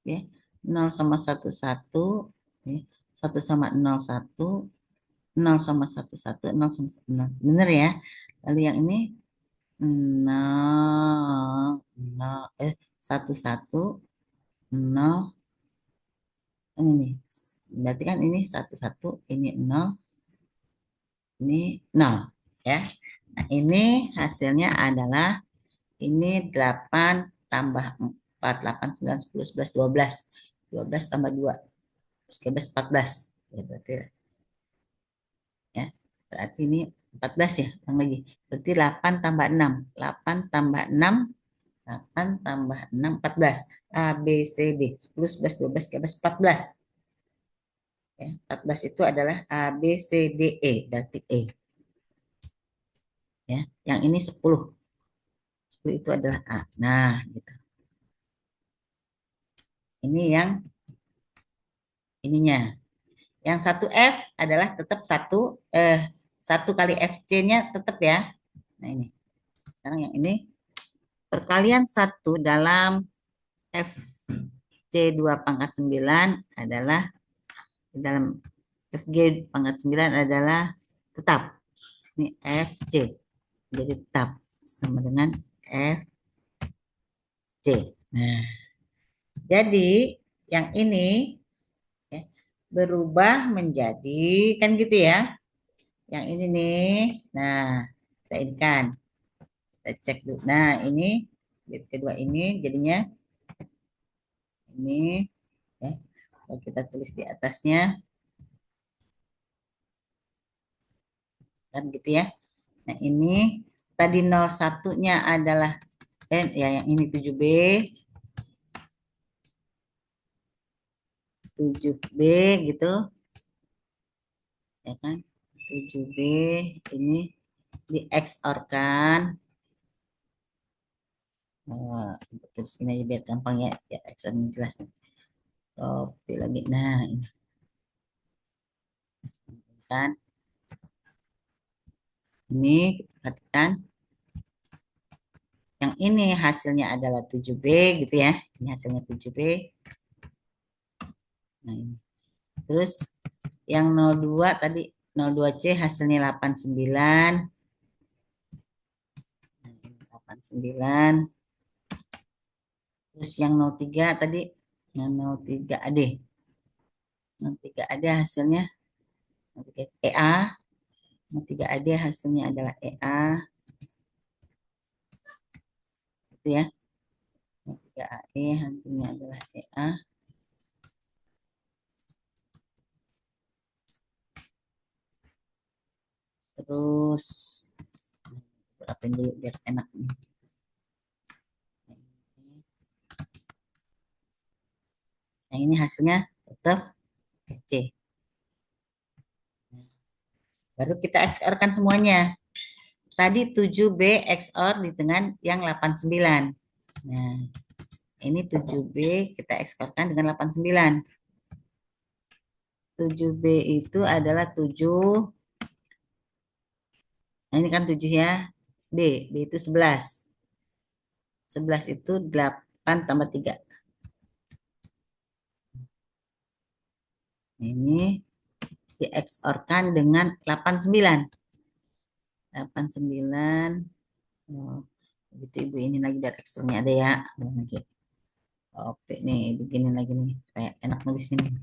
S1: Ya. 0 sama 1, 1. Ya. 1 sama 0, 1. 0 sama 1, 1. 0 sama 0. Bener ya. Lalu yang ini 0, 0, 1, 1. 0. Ini nih. Berarti kan ini 1, 1. Ini 0. Ini 0. Ya. Nah, ini hasilnya adalah ini 8 tambah 4, 8, 9, 10, 11, 12. 12 tambah 2. 13, 14. Ya, berarti ya. Berarti ini 14 ya, yang lagi. Berarti 8 tambah 6. 8 tambah 6, 8 tambah 6, 14. A, B, C, D. 10, 11, 12, 13, 14. Ya, 14 itu adalah A, B, C, D, E. Berarti E. Ya, yang ini 10. 10 itu adalah A. Nah, gitu. Ini yang ininya. Yang satu F adalah tetap satu kali FC-nya tetap ya. Nah ini. Sekarang yang ini perkalian 1 dalam FC2 pangkat 9 adalah dalam FG pangkat 9 adalah tetap. Ini FC. Jadi tetap sama dengan FC. Nah, jadi yang ini ya, berubah menjadi kan gitu ya. Yang ini nih. Nah, kita ini kan. Kita cek dulu. Nah, ini bit kedua ini jadinya ini ya. Kalau kita tulis di atasnya kan gitu ya. Nah, ini tadi 01-nya adalah ya yang ini 7B, 7B gitu ya kan. 7B ini di XOR kan. Terus ini aja biar gampang ya, ya XOR ini jelas. Copy lagi. Nah, ini kan. Ini kita perhatikan. Yang ini hasilnya adalah 7B gitu ya. Ini hasilnya 7B. Nah, ini. Terus yang 02 tadi 02C hasilnya 89. Nah, ini 89. Terus yang 03 tadi yang 03 AD. 03 AD hasilnya 03 EA. 03 AD hasilnya adalah EA. Gitu ya. 03 AE hasilnya adalah EA. Terus berapin dulu biar enak nih. Nah, ini hasilnya tetap C. Baru kita XOR-kan semuanya. Tadi 7B XOR dengan yang 89. Nah, ini 7B kita XOR-kan dengan 89. 7B itu adalah 7. Nah, ini kan 7 ya. B itu 11. 11 itu 8 tambah 3. Ini di XOR-kan dengan 89. 89. Oh, begitu Ibu ini lagi biar XOR-nya ada ya. Lagi. Oke nih, begini lagi nih supaya enak nulis ini.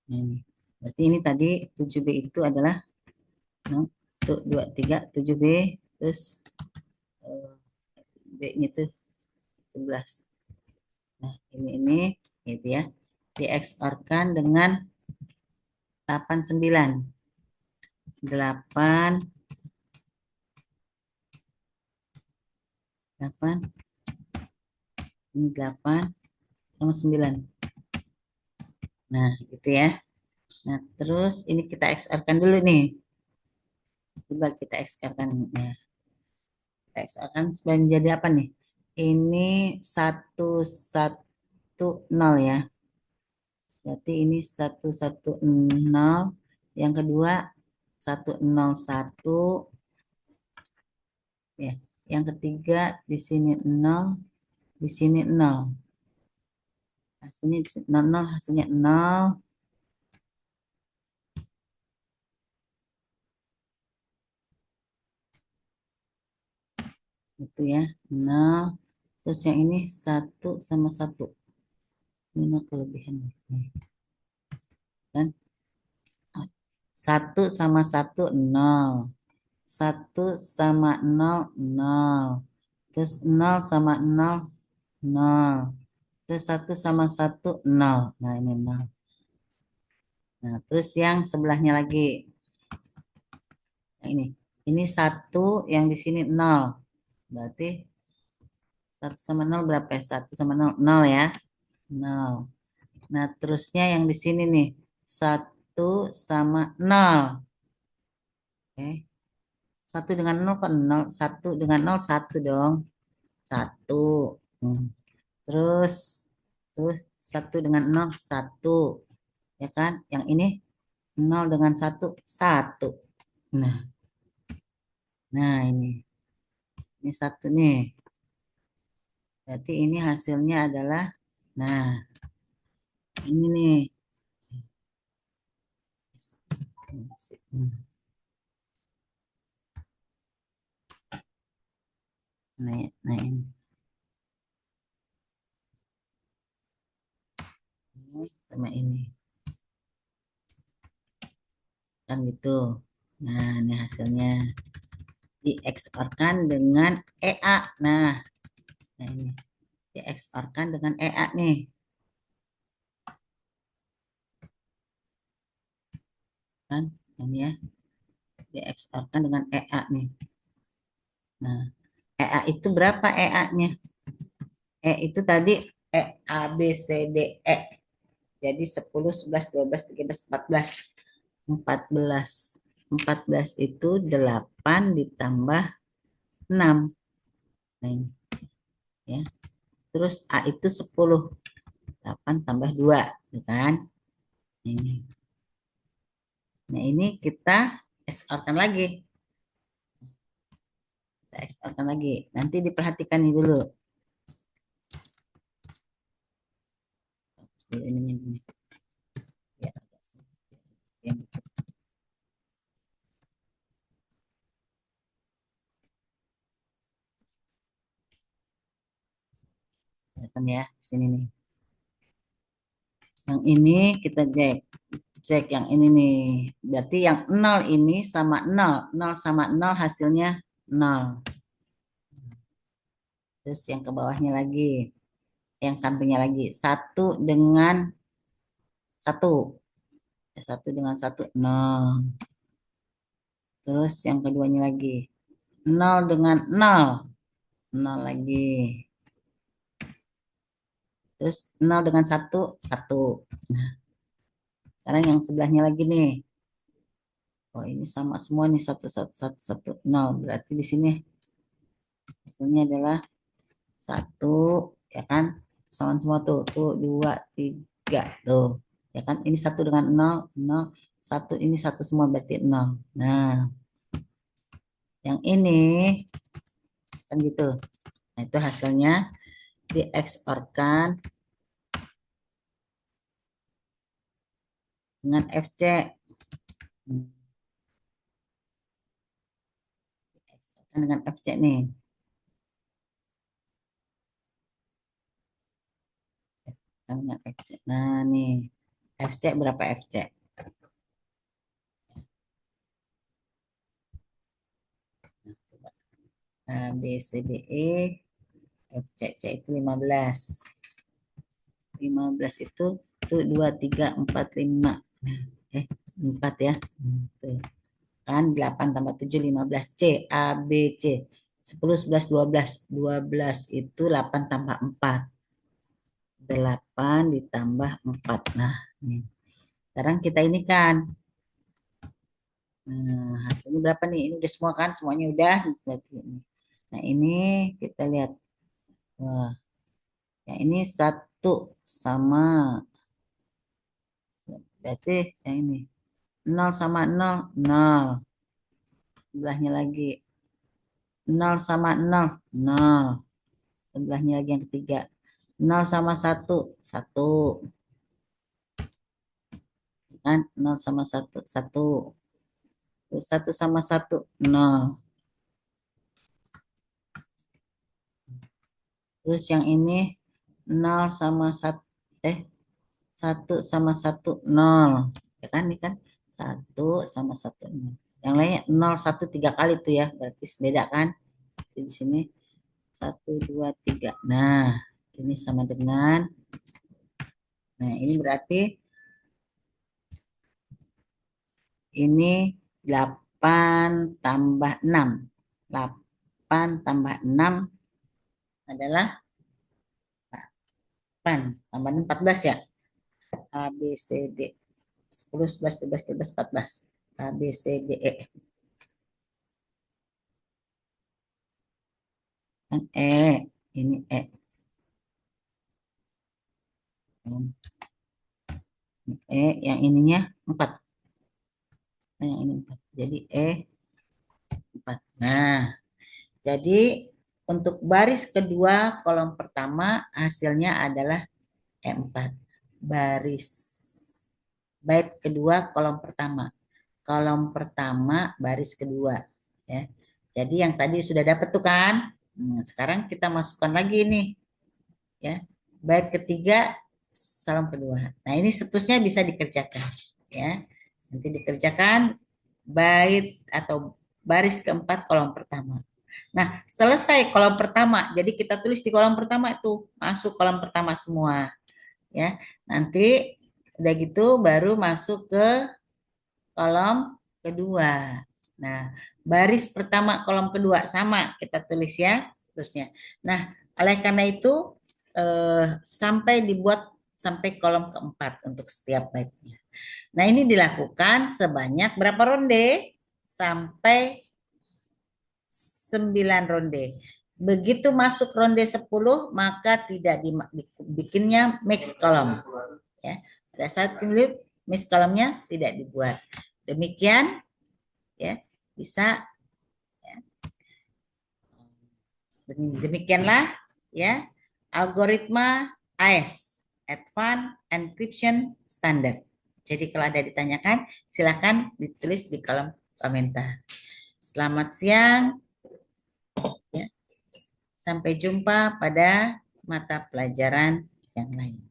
S1: Ini. Berarti ini tadi 7B itu adalah 2, 3, 7B, terus B-nya itu 11. Nah, ini gitu ya. Di XOR-kan dengan 89. 8, 8, ini 8 sama 9. Nah, gitu ya. Nah, terus ini kita XOR-kan dulu nih. Coba kita XOR-kan. Ya. Kita XOR-kan supaya menjadi apa nih? Ini 110 ya. Berarti ini 110. Yang kedua 101 ya. Yang ketiga di sini 0, di sini 0. Hasilnya 0, hasilnya 0. Itu ya, 0. Terus yang ini 1 sama 1. Ini kelebihan. Kan? 1 sama 1, 0. 1 sama 0, 0. Terus 0 sama 0, 0. Terus 1 sama 1, 0. Nah, ini 0. Nah, terus yang sebelahnya lagi. Nah, ini 1, yang di sini 0. Berarti 1 sama 0 berapa ya? 1 sama 0, 0 ya. 0. Nah, terusnya yang di sini nih. 1 sama 0. Oke. 1 dengan 0 kan 0. 1 dengan 0, 1 dong. 1. Hmm. Terus, terus 1 dengan 0, 1. Ya kan? Yang ini 0 dengan 1, 1. Nah, ini. Ini 1 nih. Berarti ini hasilnya adalah, nah, ini nih. Nah ini. Sama ini. Kan gitu. Nah, ini hasilnya. Di XOR-kan dengan EA. Nah, Nah, ini di XOR-kan dengan EA nih. Kan? Ini ya, di XOR-kan dengan EA nih. Nah, EA itu berapa EA-nya? E itu tadi E, A, B, C, D, E. Jadi 10, 11, 12, 13, 14. 14. 14 itu 8 ditambah 6. Nah, ini, ya. Terus A itu 10. 8 tambah 2. Gitu kan? Ini. Nah, ini kita XOR-kan lagi. Kita XOR-kan lagi. Nanti diperhatikan nih dulu. Ini. Ya, ya. Kelihatan ya, sini nih. Yang ini kita cek yang ini nih. Berarti yang 0 ini sama 0. 0 sama 0 hasilnya 0. Terus yang ke bawahnya lagi. Yang sampingnya lagi. 1 dengan 1. 1 dengan 1, 0. Terus yang keduanya lagi. 0 dengan 0. 0 lagi. Terus 0 dengan 1, 1. Nah, sekarang yang sebelahnya lagi nih. Oh, ini sama semua nih. 1, 1, 1, 1, 0. Berarti di sini hasilnya adalah 1, ya kan? Sama semua tuh. Tuh, 2, 3. Tuh. Ya kan? Ini 1 dengan 0, 0. 1, ini 1 semua berarti 0. Nah, yang ini kan gitu. Nah, itu hasilnya dieksporkan dengan FC. Dieksporkan dengan FC nih. Dengan FC. Nah, nih. FC berapa FC? A, B, C, D, E. FC C itu 15. 15 itu tuh 2, 3, 4, 5. 4 ya. Tuh. Kan 8 tambah 7, 15. C, A, B, C. 10, 11, 12. 12 itu 8 tambah 4. 8 ditambah 4. Nah, ini. Sekarang kita ini kan. Hasilnya berapa nih? Ini udah semua kan? Semuanya udah. Berarti ini. Nah, ini kita lihat. Wah, yang ini 1 sama. Berarti yang ini. 0 sama 0, 0. Sebelahnya lagi. 0 sama 0, 0. Sebelahnya lagi yang ketiga. 0 sama 1, 1. Kan? 0 sama 1, 1. Terus 1 sama 1, 0. Terus yang ini 0 sama 1, 1 sama 1, 0. Ya kan? Ini kan 1 sama 1, 0. Yang lainnya 0, 1, 3 kali tuh ya. Berarti beda kan? Di sini 1, 2, 3. Nah, ini sama dengan. Nah, ini berarti ini 8 tambah 6. 8 tambah 6 adalah 8. Tambah 6, 14 ya. A, B, C, D. 10, 11, 12, 13, 14. A, B, C, D, E. Kan E. Ini E. E yang ininya 4. Yang ini 4. Jadi E 4. Nah, jadi untuk baris kedua kolom pertama hasilnya adalah E4. Baris bait kedua kolom pertama. Kolom pertama baris kedua ya. Jadi yang tadi sudah dapat tuh kan. Sekarang kita masukkan lagi nih ya. Bait ketiga kolom kedua. Nah, ini seterusnya bisa dikerjakan ya. Nanti dikerjakan bait atau baris keempat kolom pertama. Nah, selesai kolom pertama. Jadi kita tulis di kolom pertama itu, masuk kolom pertama semua, ya. Nanti udah gitu baru masuk ke kolom kedua. Nah, baris pertama kolom kedua sama kita tulis ya, terusnya. Nah, oleh karena itu sampai dibuat sampai kolom keempat untuk setiap baitnya. Nah, ini dilakukan sebanyak berapa ronde? Sampai 9 ronde. Begitu masuk ronde 10 maka tidak dibikinnya mix column. Ya. Pada saat penulis mix column-nya tidak dibuat. Demikian ya, bisa ya. Demikianlah ya algoritma AES, Advanced Encryption Standard. Jadi kalau ada ditanyakan silakan ditulis di kolom komentar. Selamat siang ya. Sampai jumpa pada mata pelajaran yang lain.